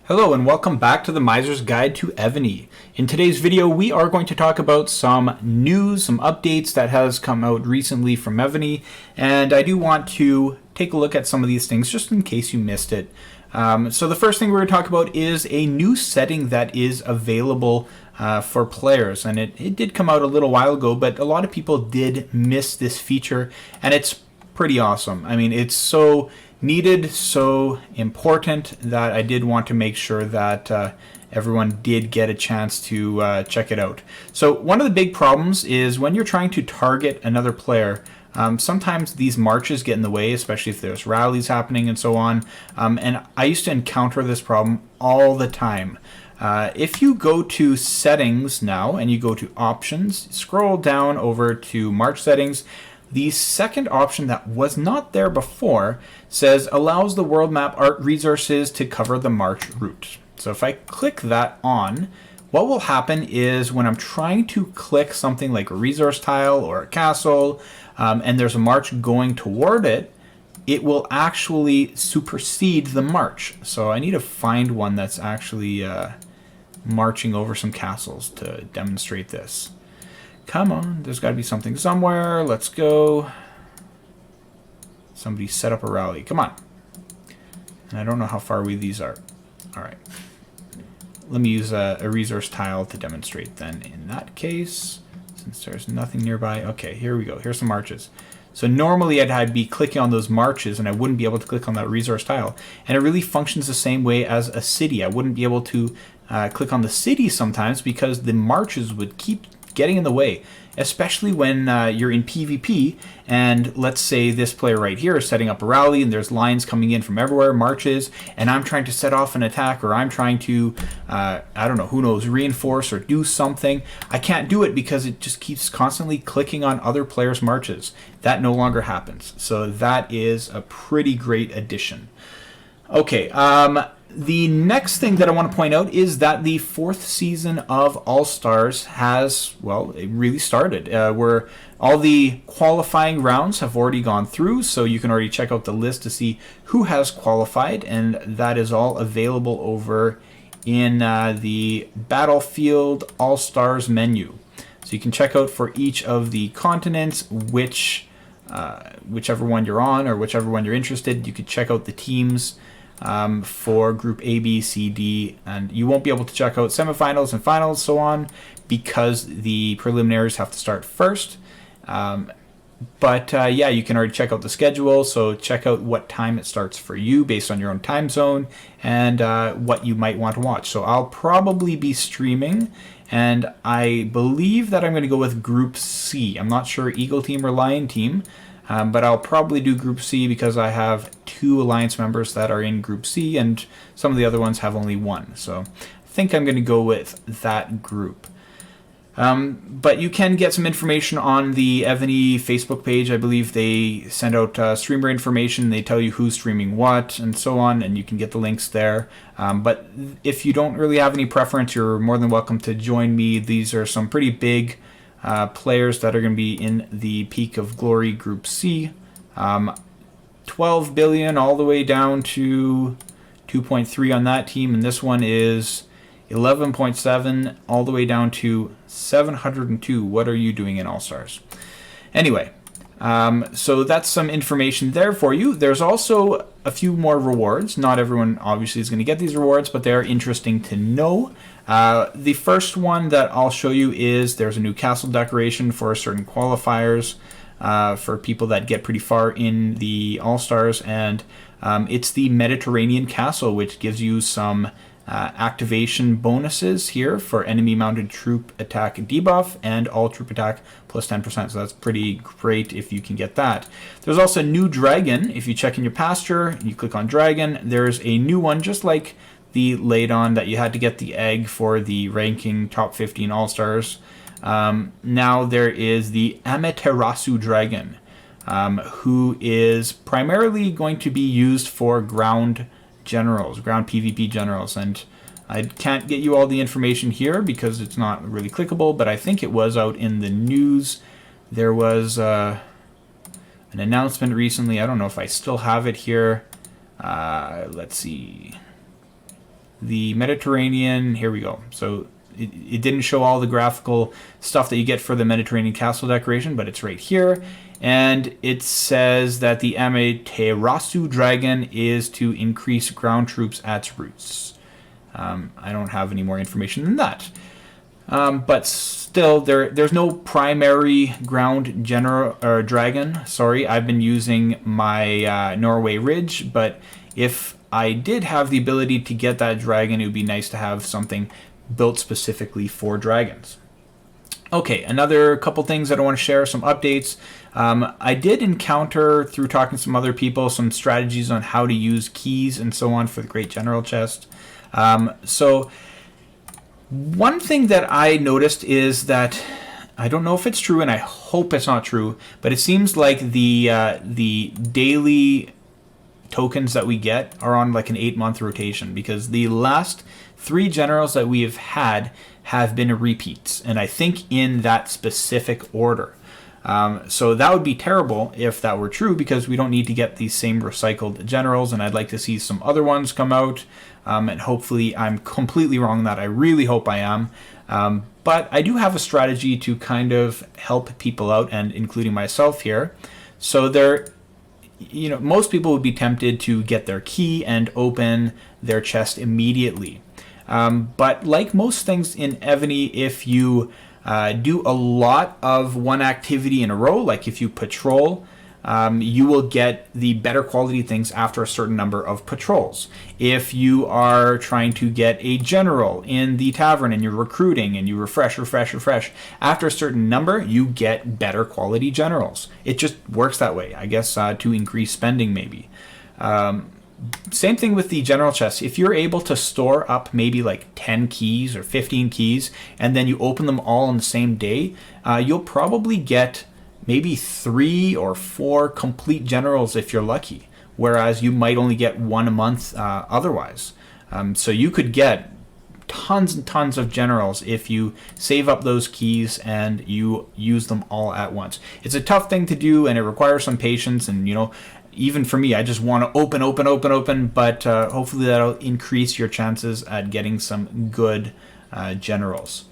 Hello and welcome back to the Miser's Guide to Evony. In today's video, we are going to talk about some news, some updates that has come out recently from Evony, and I do want to take a look at some of these things just in case you missed it. So the first thing we're going to talk about is a new setting that is available for players, and it did come out a little while ago, but a lot of people did miss this feature, and it's pretty awesome. I mean, it's so needed, so important that I did want to make sure that everyone did get a chance to check it out. So one of the big problems is when you're trying to target another player, sometimes these marches get in the way, especially if there's rallies happening and so on. And I used to encounter this problem all the time. If you go to settings now and you go to options, scroll down over to march settings, the second option that was not there before says allows the world map art resources to cover the march route. So if I click that on, what will happen is when I'm trying to click something like a resource tile or a castle, and there's a march going toward it, it will actually supersede the march. So I need to find one that's actually marching over some castles to demonstrate this. Come on, there's got to be something somewhere. Let's go. Somebody set up a rally. Come on. And I don't know how far away these are. All right. Let me use a resource tile to demonstrate then in that case, since there's nothing nearby. Okay, here we go. Here's some marches. So normally I'd be clicking on those marches and I wouldn't be able to click on that resource tile. And it really functions the same way as a city. I wouldn't be able to click on the city sometimes because the marches would keep getting in the way, especially when you're in PvP and let's say this player right here is setting up a rally and there's lines coming in from everywhere, marches, and I'm trying to set off an attack or I'm trying to, I don't know, who knows, reinforce or do something. I can't do it because it just keeps constantly clicking on other players' marches. That no longer happens. So that is a pretty great addition. Okay, the next thing that I want to point out is that the 4th season of AllStars has, well, it really started. Where all the qualifying rounds have already gone through, so you can already check out the list to see who has qualified, and that is all available over in the Battlefield AllStars menu. So you can check out for each of the continents whichever one you're on or whichever one you're interested. You could check out the teams for group A, B, C, D, and you won't be able to check out semifinals and finals, so on, because the preliminaries have to start first. But yeah, you can already check out the schedule, so check out what time it starts for you based on your own time zone and what you might want to watch. So I'll probably be streaming, and I believe that I'm going to go with Group C. I'm not sure Eagle Team or Lion Team. But I'll probably do Group C because I have 2 Alliance members that are in Group C and some of the other ones have only 1. So I think I'm going to go with that group. But you can get some information on the Evony Facebook page. I believe they send out streamer information. They tell you who's streaming what and so on, and you can get the links there. But if you don't really have any preference, you're more than welcome to join me. These are some pretty big players that are going to be in the Peak of Glory Group C. 12 billion all the way down to 2.3 on that team, and this one is 11.7 all the way down to 702. What are you doing in AllStars? Anyway, so that's some information there for you. There's also a few more rewards. Not everyone obviously is going to get these rewards, but they're interesting to know. The first one that I'll show you is there's a new castle decoration for certain qualifiers for people that get pretty far in the AllStars, and it's the Mediterranean Castle, which gives you some activation bonuses here for enemy mounted troop attack debuff and all troop attack plus 10%. So that's pretty great if you can get that. There's also a new dragon. If you check in your pasture and you click on dragon, there's a new one just like the Ladon that you had to get the egg for the ranking top 15 AllStars. Now there is the Amaterasu dragon, who is primarily going to be used for ground generals, ground PvP generals, and I can't get you all the information here because it's not really clickable, but I think it was out in the news. There was an announcement recently. I don't know if I still have it here. Let's see. the Mediterranean. Here we go. So it didn't show all the graphical stuff that you get for the Mediterranean castle decoration, but it's right here. And it says that the Amaterasu dragon is to increase ground troops at roots. I don't have any more information than that. But still, there's no primary ground dragon. Sorry, I've been using my Norway Ridge, but if I did have the ability to get that dragon, it would be nice to have something built specifically for dragons. Okay, another couple things that I want to share, some updates. I did encounter, through talking to some other people, some strategies on how to use keys and so on for the Great General Chest. So one thing that I noticed is that, I don't know if it's true, and I hope it's not true, but it seems like the daily tokens that we get are on like an 8-month rotation, because the last 3 generals that we have been repeats, and I think in that specific order. So that would be terrible if that were true, because we don't need to get these same recycled generals, and I'd like to see some other ones come out. And hopefully I'm completely wrong on that. I really hope I am. But I do have a strategy to kind of help people out, and including myself here. So most people would be tempted to get their key and open their chest immediately. But like most things in Evony, if you do a lot of one activity in a row, like if you patrol, you will get the better quality things after a certain number of patrols. If you are trying to get a general in the tavern and you're recruiting and you refresh, after a certain number, you get better quality generals. It just works that way, I guess, to increase spending maybe. Same thing with the general chest. If you're able to store up maybe like 10 keys or 15 keys, and then you open them all on the same day, you'll probably get maybe 3 or 4 complete generals if you're lucky, whereas you might only get 1 a month otherwise. So you could get tons and tons of generals if you save up those keys and you use them all at once. It's a tough thing to do, and it requires some patience, and even for me, I just want to open, but hopefully that'll increase your chances at getting some good generals.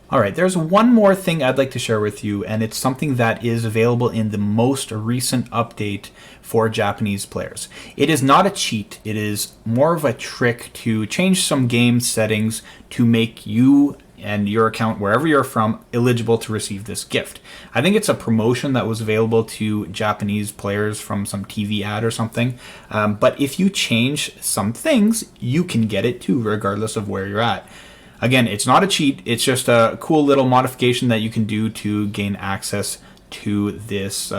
All right, there's one more thing I'd like to share with you, and it's something that is available in the most recent update for Japanese players. It is not a cheat, it is more of a trick to change some game settings to make you and your account, wherever you're from, eligible to receive this gift. I think it's a promotion that was available to Japanese players from some TV ad or something, but if you change some things, you can get it too, regardless of where you're at. Again, it's not a cheat, it's just a cool little modification that you can do to gain access to this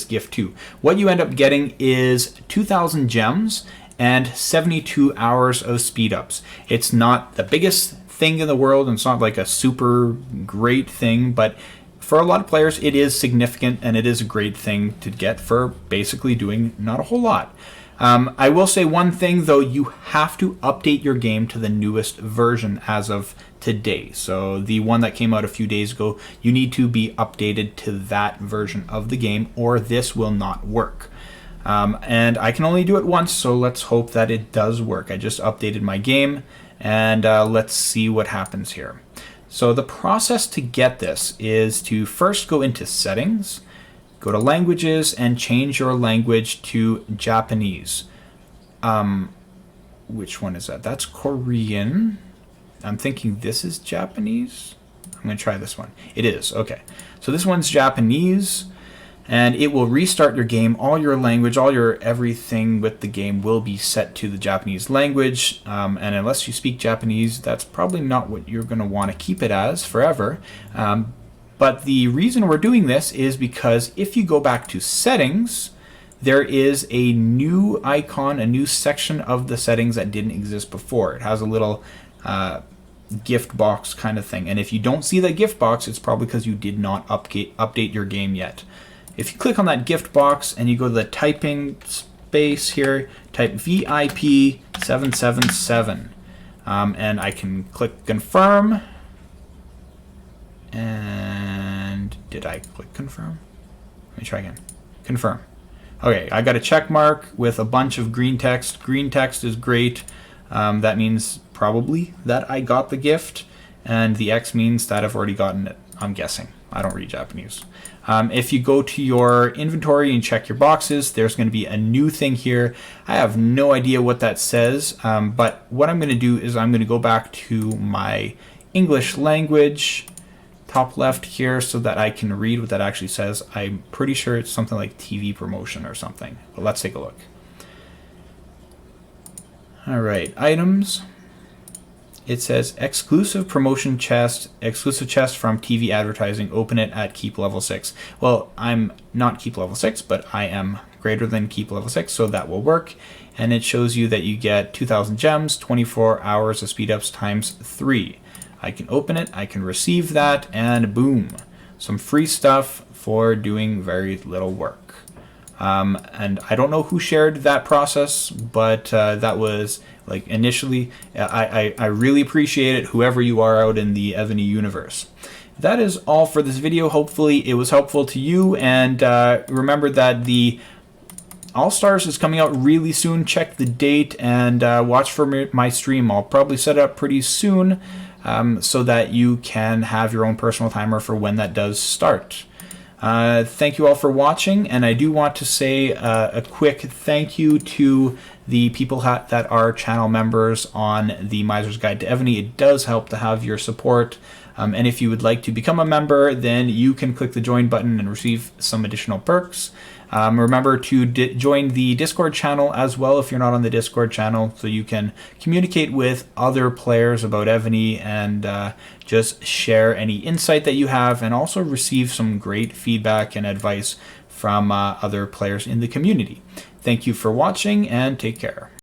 gift too. What you end up getting is 2,000 gems and 72 hours of speed ups. It's not the biggest thing in the world, and it's not like a super great thing, but for a lot of players it is significant, and it is a great thing to get for basically doing not a whole lot. I will say one thing though, you have to update your game to the newest version as of today. So the one that came out a few days ago, you need to be updated to that version of the game, or this will not work. And I can only do it once, so let's hope that it does work. I just updated my game, and let's see what happens here. So the process to get this is to first go into settings, go to languages, and change your language to Japanese. Which one is that? That's Korean. I'm thinking this is Japanese. I'm going to try this one. It is. Okay. So this one's Japanese, and it will restart your game. All your language, all your everything with the game will be set to the Japanese language. And unless you speak Japanese, that's probably not what you're going to want to keep it as forever. But the reason we're doing this is because if you go back to settings, there is a new icon, a new section of the settings that didn't exist before. It has a little gift box kind of thing. And if you don't see that gift box, it's probably because you did not update your game yet. If you click on that gift box and you go to the typing space here, type VIP 777. And I can click confirm. And did I click confirm? Let me try again. Confirm. Okay, I got a check mark with a bunch of green text. Green text is great. That means probably that I got the gift, and the X means that I've already gotten it, I'm guessing. I don't read Japanese. If you go to your inventory and check your boxes, there's going to be a new thing here. I have no idea what that says, but what I'm going to do is I'm going to go back to my English language, top left here, so that I can read what that actually says. I'm pretty sure it's something like TV promotion or something, but let's take a look. All right, items. It says exclusive promotion chest, exclusive chest from TV advertising. Open it at keep level 6. Well, I'm not keep level 6, but I am greater than keep level 6, so that will work. And it shows you that you get 2,000 gems, 24 hours of speed ups times 3. I can open it, I can receive that, and boom, some free stuff for doing very little work. And I don't know who shared that process, but that was like initially, I really appreciate it, whoever you are out in the Evony universe. That is all for this video. Hopefully it was helpful to you, and remember that the AllStars is coming out really soon. Check the date and watch for my stream. I'll probably set it up pretty soon so that you can have your own personal timer for when that does start. Thank you all for watching, and I do want to say a quick thank you to the people that are channel members on the Miser's Guide to Evony. It does help to have your support, and if you would like to become a member, then you can click the join button and receive some additional perks. Remember to join the Discord channel as well if you're not on the Discord channel, so you can communicate with other players about Evony and just share any insight that you have, and also receive some great feedback and advice from other players in the community. Thank you for watching, and take care.